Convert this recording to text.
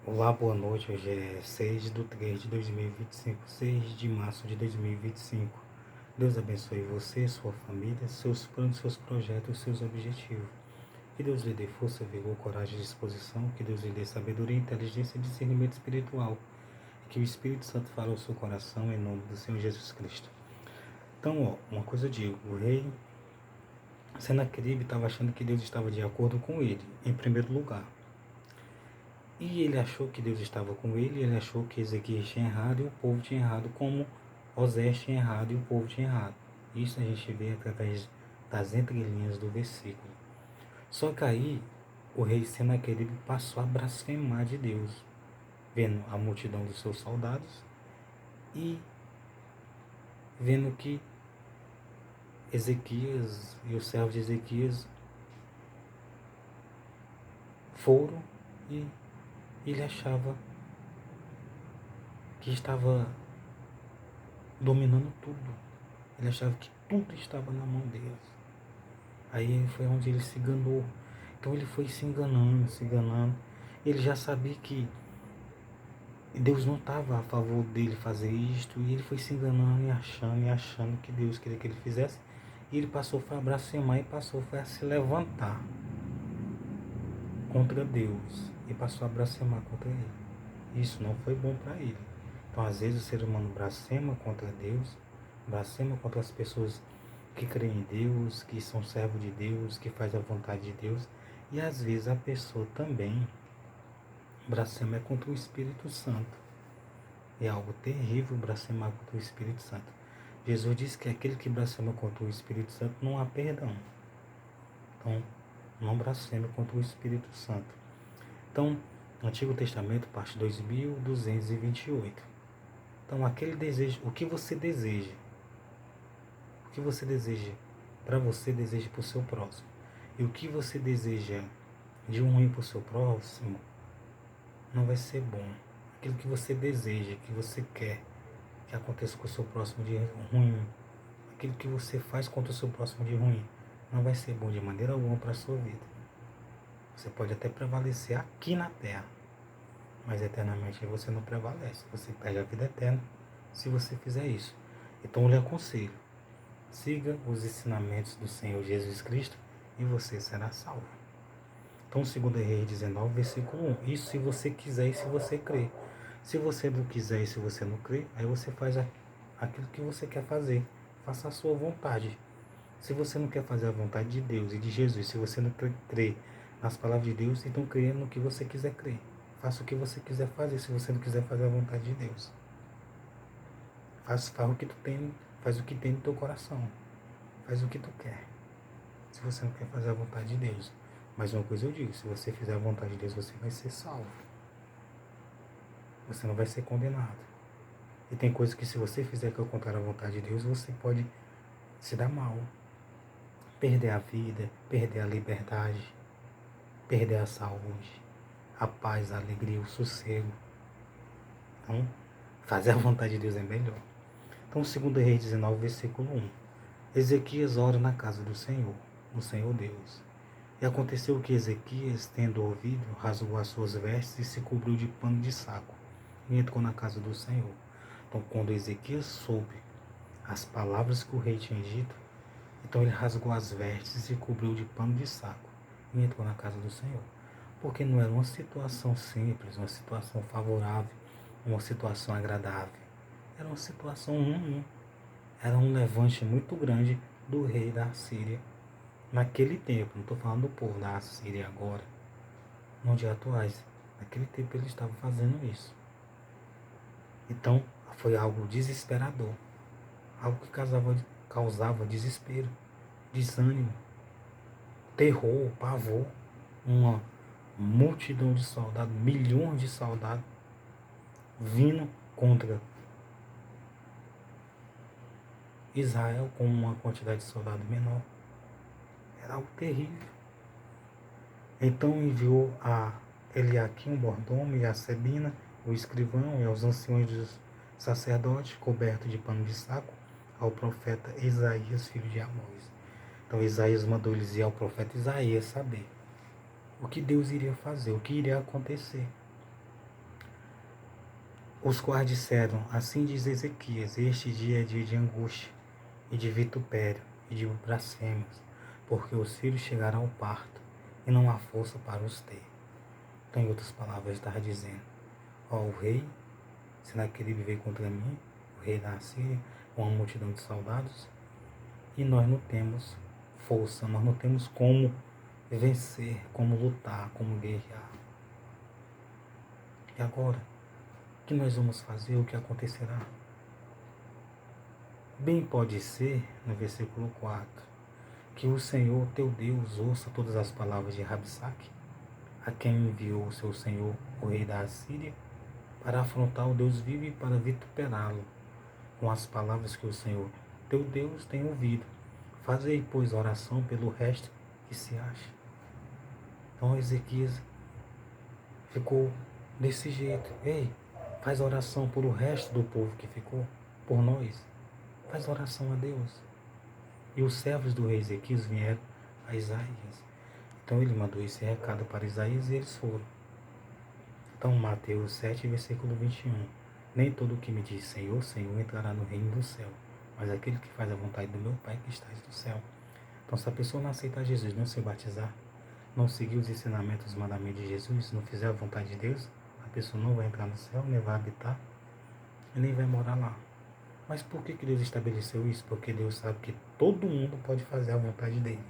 Olá, boa noite. Hoje é 6/3/2025, 6 de março de 2025. Deus abençoe você, sua família, seus planos, seus projetos, seus objetivos. Que Deus lhe dê força, vigor, coragem e disposição. Que Deus lhe dê sabedoria, inteligência e discernimento espiritual. E que o Espírito Santo fale ao seu coração em nome do Senhor Jesus Cristo. Então, uma coisa eu digo, o rei Senaqueribe estava achando que Deus estava de acordo com ele, em primeiro lugar. E ele achou que Deus estava com ele achou que Ezequias tinha errado e o povo tinha errado, como Osés tinha errado e o povo tinha errado. Isso a gente vê através das entrelinhas do versículo. Só que aí o rei Senaqueribe passou a blasfemar de Deus, vendo a multidão dos seus soldados e vendo que Ezequias e os servos de Ezequias foram e ele achava que estava dominando tudo. Ele achava que tudo estava na mão deles. Aí foi onde ele se enganou. Então ele foi se enganando, se enganando. Ele já sabia que Deus não estava a favor dele fazer isto. E ele foi se enganando e achando que Deus queria que ele fizesse. E ele passou a blasfemar e passou a se levantar contra Deus. E passou a blasfemar contra ele. Isso não foi bom para ele. Então às vezes o ser humano blasfema contra Deus, blasfema contra as pessoas que creem em Deus, que são servos de Deus, que faz a vontade de Deus. E às vezes a pessoa também blasfema contra o Espírito Santo. É algo terrível blasfemar contra o Espírito Santo. Jesus disse que aquele que blasfema contra o Espírito Santo não há perdão. Então, não blasfeme contra o Espírito Santo. Então, Antigo Testamento, parte 2228. Então, aquele desejo, o que você deseja para você, deseja para o seu próximo. E o que você deseja de um ruim para o seu próximo, não vai ser bom. Aquilo que você deseja, que você quer que aconteça com o seu próximo de ruim, aquilo que você faz contra o seu próximo de ruim, não vai ser bom de maneira alguma para a sua vida. Você pode até prevalecer aqui na terra, mas eternamente você não prevalece. Você perde a vida eterna se você fizer isso. Então eu lhe aconselho, siga os ensinamentos do Senhor Jesus Cristo e você será salvo. Então 2 Reis 19, versículo 1. Isso se você quiser e se você crer. Se você não quiser e se você não crer, aí você faz aquilo que você quer fazer. Faça a sua vontade. Se você não quer fazer a vontade de Deus e de Jesus, se você não crê nas palavras de Deus, então crê no que você quiser crer. Faça o que você quiser fazer, se você não quiser fazer a vontade de Deus. Faz o que tu tem, faz o que tem no teu coração. Faz o que tu quer. Se você não quer fazer a vontade de Deus. Mas uma coisa eu digo, se você fizer a vontade de Deus, você vai ser salvo. Você não vai ser condenado. E tem coisas que se você fizer que é contrário à vontade de Deus, você pode se dar mal. Perder a vida, perder a liberdade, perder a saúde, a paz, a alegria, o sossego. Então, fazer a vontade de Deus é melhor. Então, 2 Reis 19, versículo 1. Ezequias ora na casa do Senhor, o Senhor Deus. E aconteceu que Ezequias, tendo ouvido, rasgou as suas vestes e se cobriu de pano de saco, e entrou na casa do Senhor. Então, quando Ezequias soube as palavras que o rei tinha dito, então ele rasgou as vestes e se cobriu de pano de saco, e entrou na casa do Senhor. Porque não era uma situação simples, uma situação favorável, uma situação agradável. Era uma situação ruim. Era um levante muito grande do rei da Síria naquele tempo. Não estou falando do povo da Síria agora, não de atuais. Naquele tempo ele estava fazendo isso. Então foi algo desesperador, algo que causava desespero, desânimo, terror, pavor. Uma multidão de soldados, milhões de soldados vindo contra Israel com uma quantidade de soldados menor. Era algo terrível. Então enviou a Eliaquim, o mordomo, e a Sebina, o escrivão, e aos anciões dos sacerdotes, coberto de pano de saco, ao profeta Isaías, filho de Amós. Então Isaías mandou eles ir ao profeta Isaías saber o que Deus iria fazer, o que iria acontecer. os quais disseram, assim diz Ezequias, este dia é dia de angústia, e de vitupério, e de blasfêmias, porque os filhos chegarão ao parto, e não há força para os ter. Então, em outras palavras, estava dizendo, ó, o rei Senaqueribe veio contra mim, o rei da Assíria, com uma multidão de soldados, e nós não temos força, nós não temos como vencer, como lutar, como guerrear. E agora, o que nós vamos fazer? O que acontecerá? Bem pode ser, no versículo 4, que o Senhor teu Deus ouça todas as palavras de Rabsaque, a quem enviou o seu Senhor, o rei da Assíria, para afrontar o Deus vivo e para vituperá-lo, com as palavras que o Senhor teu Deus tem ouvido. Fazei, pois, oração pelo resto que se acha. Então Ezequias ficou desse jeito. Ei, faz oração por o resto do povo que ficou, por nós. Faz oração a Deus. E os servos do rei Ezequias vieram a Isaías. Então ele mandou esse recado para Isaías e eles foram. Então Mateus 7, versículo 21. Nem todo o que me diz Senhor, Senhor entrará no reino do céu, mas aquele que faz a vontade do meu Pai que está no céu. Então se a pessoa não aceitar Jesus, não se batizar, não seguir os ensinamentos, os mandamentos de Jesus, não fizer a vontade de Deus, a pessoa não vai entrar no céu, nem vai habitar e nem vai morar lá. Mas por que Deus estabeleceu isso? Porque Deus sabe que todo mundo pode fazer a vontade dele.